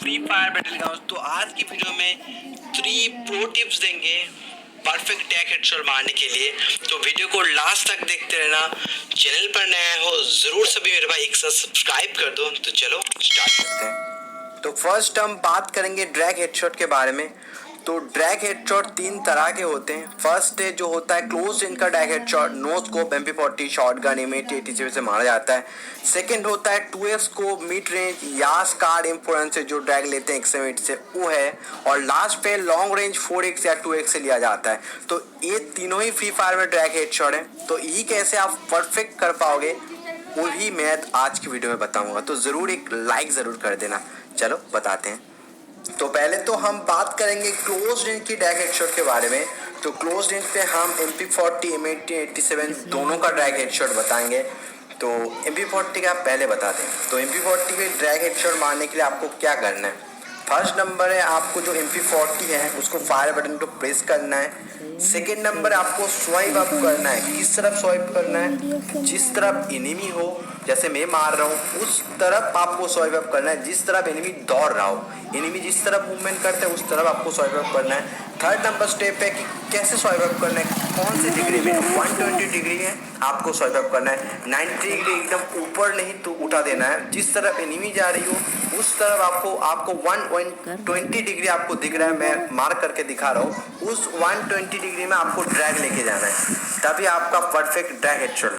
Free fire battle ground. तो आज की वीडियो में 3 प्रो टिप्स देंगे परफेक्ट टैग हेडशॉट मारने के लिए। तो वीडियो को लास्ट तक देखते रहना। चैनल पर नया हो जरूर सभी मेरे भाई एक साथ सब्सक्राइब कर दो। तो चलो स्टार्ट करते हैं। तो फर्स्ट हम बात करेंगे ड्रैग हेडशॉट के बारे में। तो ड्रैग हेडशॉट 3 तरह के होते हैं। फर्स्ट है जो होता है क्लोज रेंज का drag headshot, no scope MP40 shotgun M80 से मारा जाता है। सेकंड होता है 2x स्कोप मिड रेंज या स्कार M4 से जो ड्रैग लेते हैं 108 से, वो है। और लास्ट पे लॉन्ग रेंज 4x या 2x से लिया जाता है। तो ये तीनों ही फ्री फायर में ड्रैग हेडशॉट है। तो यही कैसे आप परफेक्ट कर पाओगे वही मैं आज की वीडियो में बताऊंगा। तो जरूर एक लाइक जरूर कर देना। चलो बताते हैं। तो पहले तो हम बात करेंगे क्लोज रेंज की ड्रैग हेडशॉट के बारे में। तो क्लोज रेंज पे हम MP40 M87 दोनों का ड्रैग हेडशॉट बताएंगे। तो MP40 का पहले बताते हैं। तो MP40 पे ड्रैग हेडशॉट मारने के लिए आपको क्या करना है। फर्स्ट नंबर है आपको जो MP40 है उसको फायर बटन को प्रेस करना है। सेकेंड नंबर आपको स्वाइप अप करना है। किस तरफ स्वाइप करना है, जिस तरफ एनिमी हो, जैसे मैं मार रहा हूँ उस तरफ आपको स्वाइप अप करना है। जिस तरफ एनिमी दौड़ रहा हो, एनिमी जिस तरफ मूवमेंट करते हैं उस तरफ आपको स्वाइप अप करना है। थर्ड नंबर स्टेप है कि कैसे स्वाइप अप करना है, कौन से डिग्री में। 120 डिग्री है आपको स्वाइप अप करना है। 90 डिग्री एकदम ऊपर नहीं तो उठा देना है। जिस तरफ एनिमी जा रही हो उस तरफ आपको 120 डिग्री आपको दिख रहा है, मैं मार्क करके दिखा रहा हूँ। उस 120 डिग्री में आपको ड्रैग लेके जाना है, तभी आपका परफेक्ट ड्रैग हेडशॉट